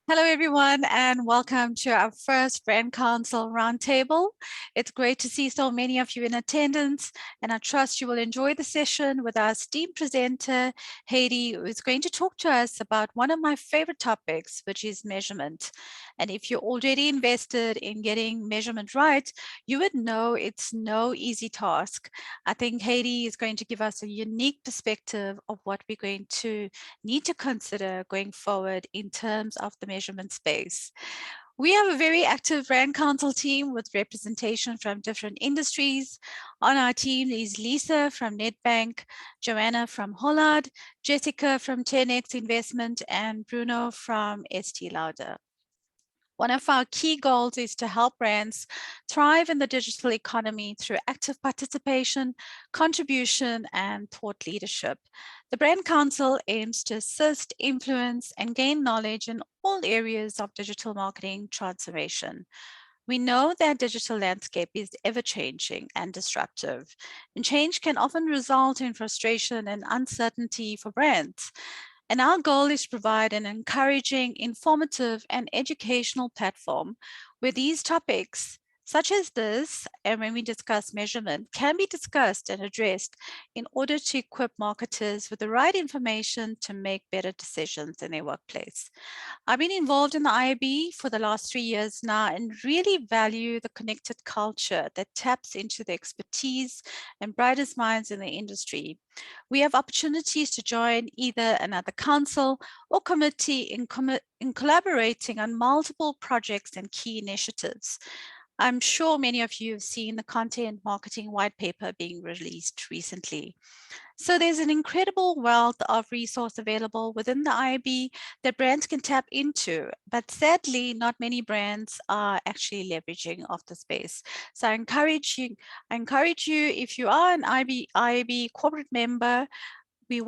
Hello, everyone, and welcome to our first Brand Council Roundtable. It's great to see so many of you in attendance, and I trust you will enjoy the session with our esteemed presenter, Heidi, who is going to talk to us about one of my favorite topics, which is measurement. And if you're already invested in getting measurement right, you would know it's no easy task. I think Heidi is going to give us a unique perspective of what we're going to need to consider going forward in terms of the measurement space. We have a very active brand council team with representation from different industries. On our team is Lisa from Nedbank, Joanna from Hollard, Jessica from 10X Investment, and Bruno from ST Lauder. One of our key goals is to help brands thrive in the digital economy through active participation, contribution, and thought leadership. The Brand Council aims to assist, influence, and gain knowledge in all areas of digital marketing transformation. We know that digital landscape is ever-changing and disruptive, and change can often result in frustration and uncertainty for brands. And our goal is to provide an encouraging, informative, and educational platform where these topics, such as this, and when we discuss measurement, can be discussed and addressed in order to equip marketers with the right information to make better decisions in their workplace. I've been involved in the IAB for the last 3 years now and really value the connected culture that taps into the expertise and brightest minds in the industry. We have opportunities to join either another council or committee in collaborating on multiple projects and key initiatives. I'm sure many of you have seen the content marketing white paper being released recently. So there's an incredible wealth of resource available within the IAB that brands can tap into, but sadly, not many brands are actually leveraging off the space. So I encourage you, if you are an IAB corporate member, you're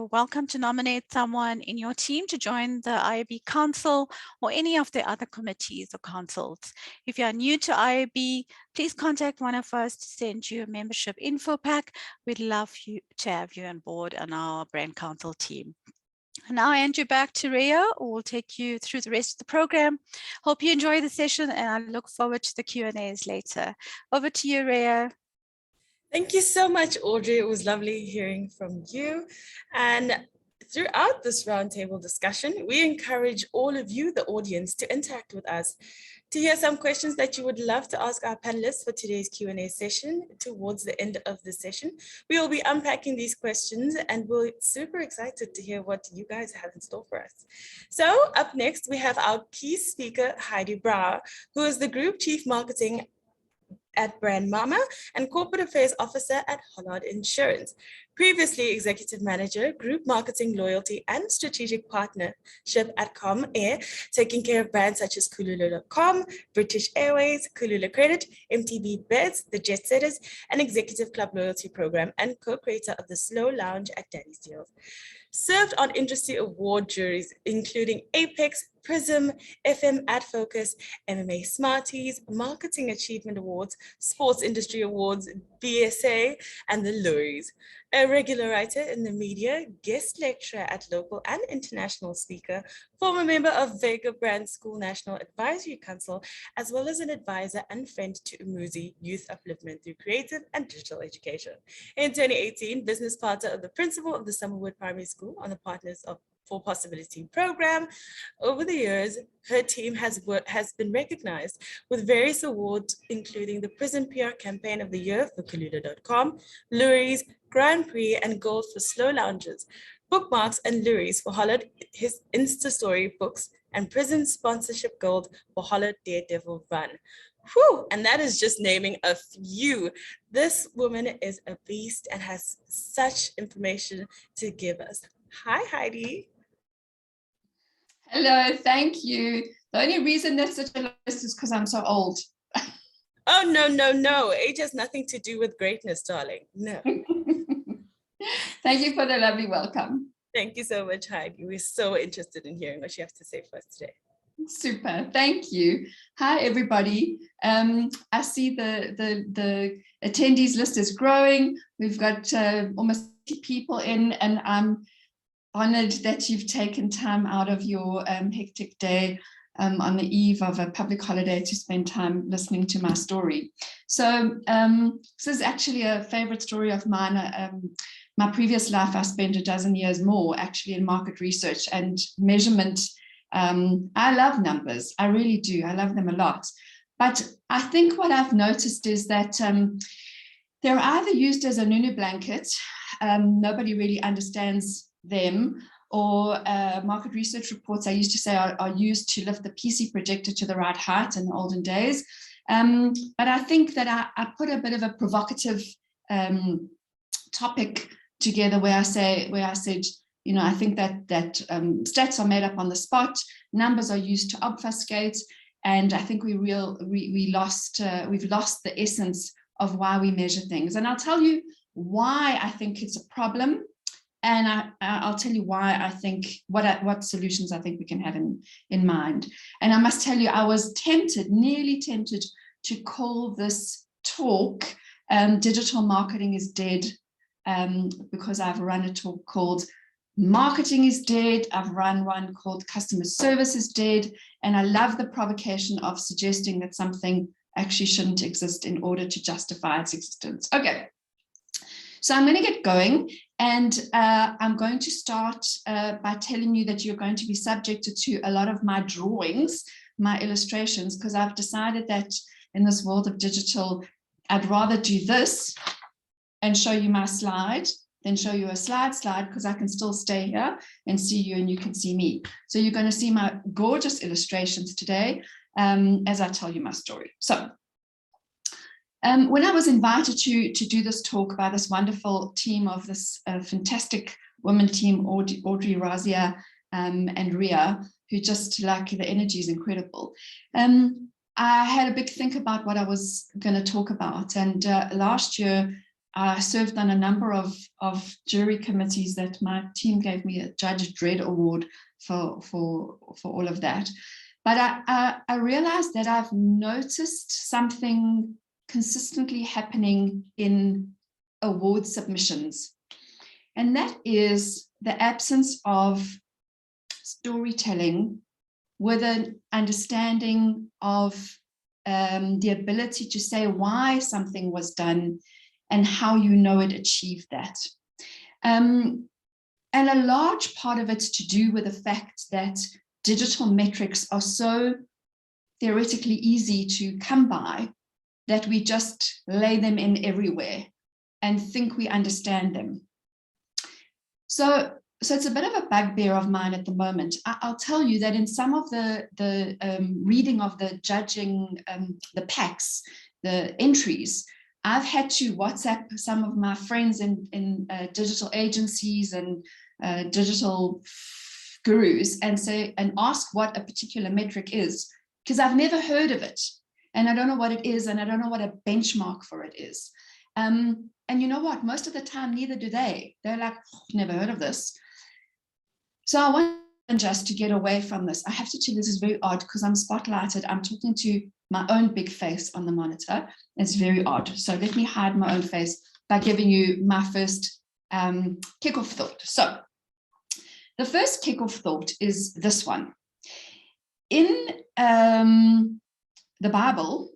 welcome to nominate someone in your team to join the IAB Council or any of the other committees or councils. If you are new to IAB, please contact one of us to send you a membership info pack. We'd love to have you on board on our Brand Council team. And now I hand you back to Rhea, who will take you through the rest of the program. Hope you enjoy the session, and I look forward to the Q&As later. Over to you, Rhea. Thank you so much, Audrey. It was lovely hearing from you. And throughout this roundtable discussion, we encourage all of you, the audience, to interact with us, to hear some questions that you would love to ask our panelists for today's Q&A session. Towards the end of the session, we will be unpacking these questions, and we're super excited to hear what you guys have in store for us. So up next, we have our key speaker, Heidi Brauer, who is the Group Chief Marketing at Brand Mama and Corporate Affairs Officer at Hollard Insurance. Previously Executive Manager, Group Marketing, Loyalty and Strategic Partnership at Com Air, taking care of brands such as Kulula.com, British Airways, Kulula Credit, MTB Beds, the Jet Setters, and Executive Club Loyalty Program, and co-creator of the Slow Lounge at Daddy's Deals. Served on industry award juries, including Apex, Prism, FM AdFocus, MMA Smarties, Marketing Achievement Awards, Sports Industry Awards, BSA, and the Loeries. A regular writer in the media, guest lecturer at local and international speaker, former member of Vega Brand School National Advisory Council, as well as an advisor and friend to Umuzi Youth Upliftment through creative and digital education. In 2018, business partner of the principal of the Summerwood Primary School on the Partners for Possibility program. Over the years, her team has been recognized with various awards, including the Prison PR Campaign of the Year for Kulula.com, Loeries, Grand Prix, and Gold for Slow Lounges, Bookmarks and Loeries for Hollard, his Insta Story books, and Prison Sponsorship Gold for Hollard Daredevil Run. Whew, and that is just naming a few. This woman is a beast and has such information to give us. Hi, Heidi. Hello, thank you. The only reason that's such a list is because I'm so old. Oh, no. Age has nothing to do with greatness, darling. No. Thank you for the lovely welcome. Thank you so much, Heidi. We're so interested in hearing what you have to say for us today. Super, thank you. Hi, everybody. I see the attendees list is growing. We've got almost 50 people in, and I'm honored that you've taken time out of your hectic day on the eve of a public holiday to spend time listening to my story. So this is actually a favorite story of mine. My previous life, I spent a dozen years more actually in market research and measurement. I love numbers, I really do, I love them a lot. But I think what I've noticed is that they're either used as a nunu blanket, nobody really understands them, or market research reports, I used to say, are used to lift the PC projector to the right height in the olden days. But I think that I put a bit of a provocative topic together where I said, you know, I think that stats are made up on the spot, numbers are used to obfuscate, and I think we've lost the essence of why we measure things. And I'll tell you why I think it's a problem, and I'll tell you why I think what solutions I think we can have in mind. And I must tell you, I was nearly tempted to call this talk Digital Marketing is Dead, because I've run a talk called Marketing is Dead. I've run one called Customer Service is Dead. And I love the provocation of suggesting that something actually shouldn't exist in order to justify its existence. Okay, so I'm going to get going, and I'm going to start by telling you that you're going to be subjected to a lot of my drawings, my illustrations, because I've decided that in this world of digital, I'd rather do this and show you my slide than show you a slide, because I can still stay here and see you and you can see me. So you're going to see my gorgeous illustrations today as I tell you my story. So when I was invited to do this talk by this wonderful team of this fantastic women team, Audrey, Razia, and Ria, who just like the energy is incredible. I had a big think about what I was going to talk about. And last year, I served on a number of jury committees that my team gave me a Judge Dredd Award for all of that. But I realized that I've noticed something consistently happening in award submissions. And that is the absence of storytelling with an understanding of the ability to say why something was done and how you know it achieved that. And a large part of it's to do with the fact that digital metrics are so theoretically easy to come by that we just lay them in everywhere and think we understand them. So it's a bit of a bugbear of mine at the moment. I'll tell you that in some of the reading of the judging, the packs, the entries, I've had to WhatsApp some of my friends in digital agencies and digital gurus and ask what a particular metric is, because I've never heard of it and I don't know what it is and I don't know what a benchmark for it is. And you know what? Most of the time, neither do they. They're like, oh, never heard of this. So I want just to get away from this. I have to tell you, this is very odd because I'm spotlighted. I'm talking to my own big face on the monitor. It's very odd. So let me hide my own face by giving you my first kickoff thought. So the first kickoff thought is this one. In the Bible,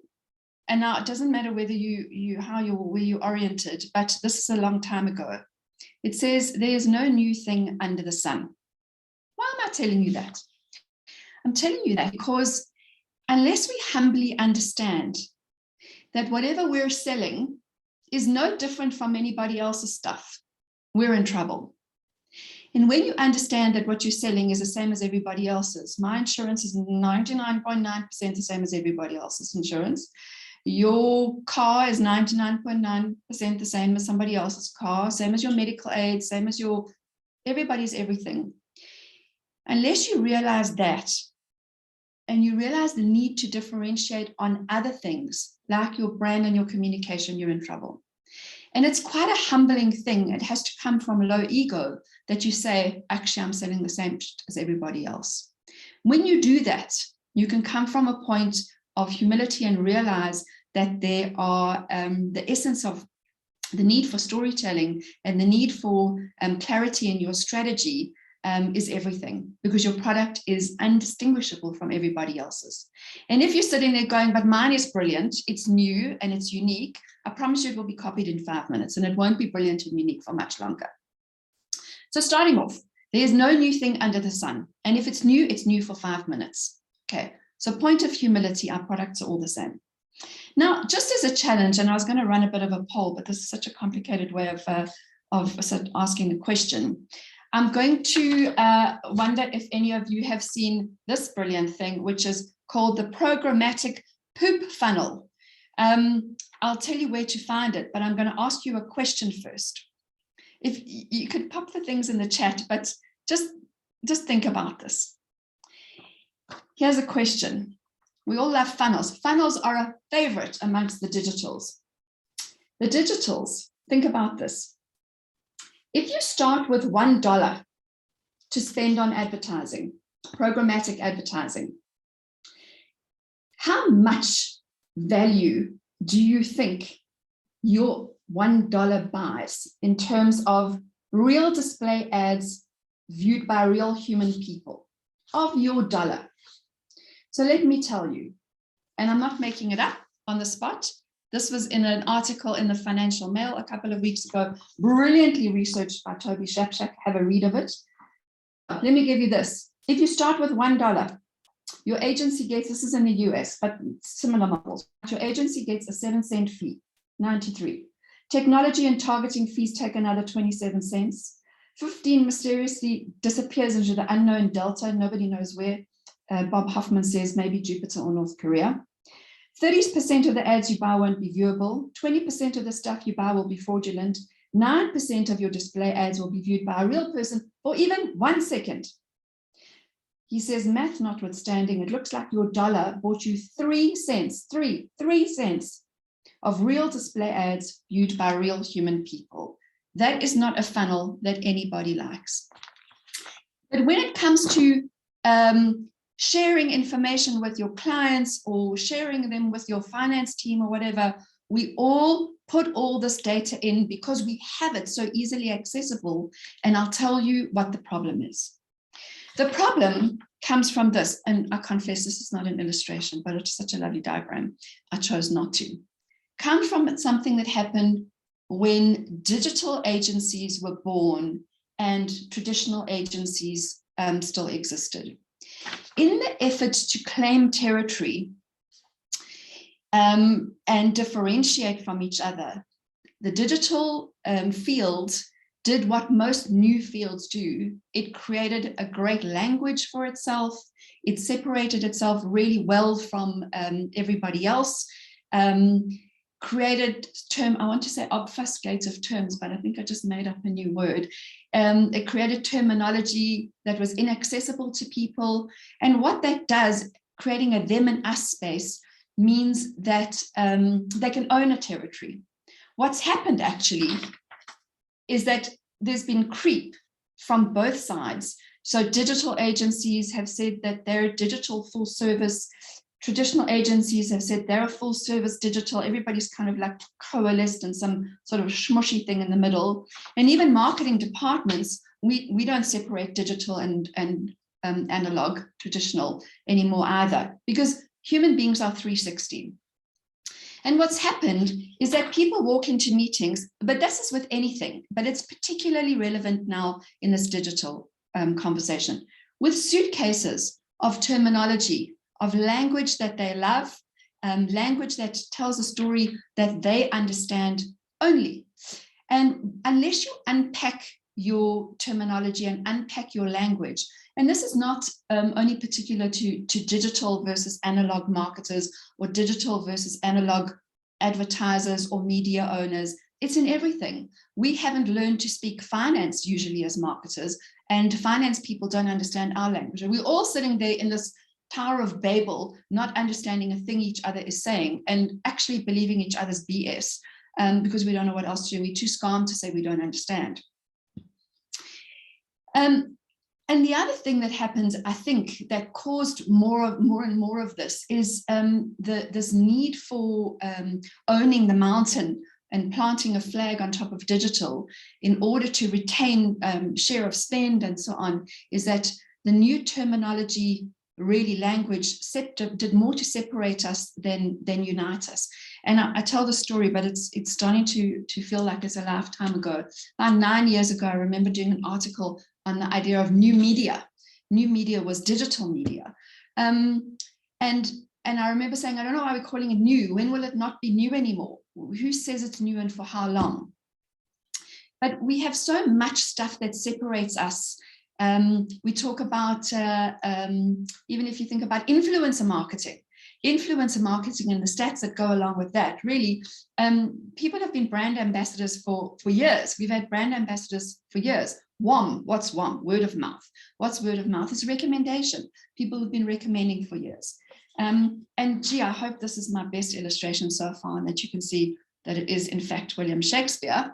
and now it doesn't matter whether where you're oriented, but this is a long time ago. It says, there is no new thing under the sun. Why am I telling you that? I'm telling you that because unless we humbly understand that whatever we're selling is no different from anybody else's stuff, we're in trouble. And when you understand that what you're selling is the same as everybody else's, my insurance is 99.9% the same as everybody else's insurance. Your car is 99.9% the same as somebody else's car, same as your medical aid, same as everybody's everything. Unless you realize that, and you realize the need to differentiate on other things, like your brand and your communication, you're in trouble. And it's quite a humbling thing. It has to come from a low ego that you say, actually, I'm selling the same as everybody else. When you do that, you can come from a point of humility and realize that there are the essence of the need for storytelling and the need for clarity in your strategy is everything, because your product is undistinguishable from everybody else's. And if you're sitting there going, but mine is brilliant, it's new and it's unique, I promise you it will be copied in 5 minutes, and it won't be brilliant and unique for much longer. So starting off, there's no new thing under the sun. And if it's new for 5 minutes. Okay, so point of humility, our products are all the same. Now, just as a challenge, and I was going to run a bit of a poll, but this is such a complicated way of asking the question. I'm going to wonder if any of you have seen this brilliant thing, which is called the programmatic poop funnel. I'll tell you where to find it, but I'm going to ask you a question first. If you could pop the things in the chat, but just think about this. Here's a question. We all love funnels. Funnels are a favorite amongst the digitals. The digitals, think about this. If you start with $1 to spend on advertising, programmatic advertising, how much value do you think your $1 buys in terms of real display ads viewed by real human people of your dollar? So let me tell you, and I'm not making it up on the spot. This was in an article in the Financial Mail a couple of weeks ago, brilliantly researched by Toby Shapshak. Have a read of it. Let me give you this. If you start with $1, your agency gets, this is in the US, but similar models, your agency gets a 7-cent fee, 93. Technology and targeting fees take another 27 cents. 15 mysteriously disappears into the unknown delta, nobody knows where. Bob Hoffman says maybe Jupiter or North Korea. 30% of the ads you buy won't be viewable. 20% of the stuff you buy will be fraudulent. 9% of your display ads will be viewed by a real person for even 1 second. He says, math notwithstanding, it looks like your dollar bought you 3 cents, 3 cents of real display ads viewed by real human people. That is not a funnel that anybody likes. But when it comes to sharing information with your clients or sharing them with your finance team or whatever, we all put all this data in because we have it so easily accessible. And I'll tell you what the problem is. The problem comes from this, and I confess this is not an illustration, but it's such a lovely diagram. I chose not to. Comes from something that happened when digital agencies were born and traditional agencies still existed. In the effort to claim territory and differentiate from each other, the digital field did what most new fields do. It created a great language for itself. It separated itself really well from everybody else. Created term, I want to say obfuscative terms, but I think I just made up a new word. It created terminology that was inaccessible to people. And what that does, creating a them and us space, means that they can own a territory. What's happened actually is that there's been creep from both sides. So digital agencies have said that they're digital full service. Traditional agencies have said they're a full service digital. Everybody's kind of like coalesced in some sort of smushy thing in the middle. And even marketing departments, we don't separate digital and analog, traditional anymore either, because human beings are 360. And what's happened is that people walk into meetings, but this is with anything, but it's particularly relevant now in this digital conversation, with suitcases of terminology, of language that they love, language that tells a story that they understand only. And unless you unpack your terminology and unpack your language, and this is not only particular to digital versus analog marketers or digital versus analog advertisers or media owners, it's in everything. We haven't learned to speak finance usually as marketers, and finance people don't understand our language. And we're all sitting there in this Tower of Babel, not understanding a thing each other is saying and actually believing each other's BS because we don't know what else to do. We're too scared to say we don't understand. And the other thing that happens, I think, that caused more and more of this is this need for owning the mountain and planting a flag on top of digital in order to retain share of spend and so on, is that the new terminology, really language, did more to separate us than unite us. And I tell the story, but it's starting to feel like it's a lifetime ago. About 9 years ago, I remember doing an article on the idea of new media. New media was digital media. And I remember saying, I don't know why we're calling it new. When will it not be new anymore? Who says it's new and for how long? But we have so much stuff that separates us. We talk about, even if you think about influencer marketing and the stats that go along with that, really, people have been brand ambassadors for years. We've had brand ambassadors for years. WOM, what's WOM? Word of mouth. What's word of mouth? It's recommendation. People have been recommending for years. And gee, I hope this is my best illustration so far, and that you can see that it is in fact William Shakespeare.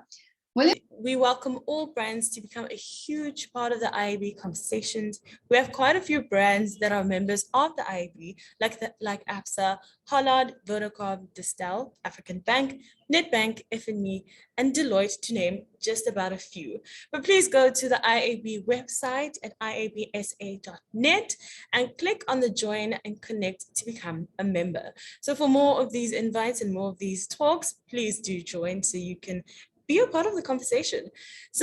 We welcome all brands to become a huge part of the IAB conversations. We have quite a few brands that are members of the IAB, like ABSA, Hollard, Vodacom, Distel, African Bank, Nedbank, FNME, and Deloitte, to name just about a few. But please go to the IAB website at iabsa.net and click on the join and connect to become a member. So for more of these invites and more of these talks, please do join so you can be a part of the conversation. So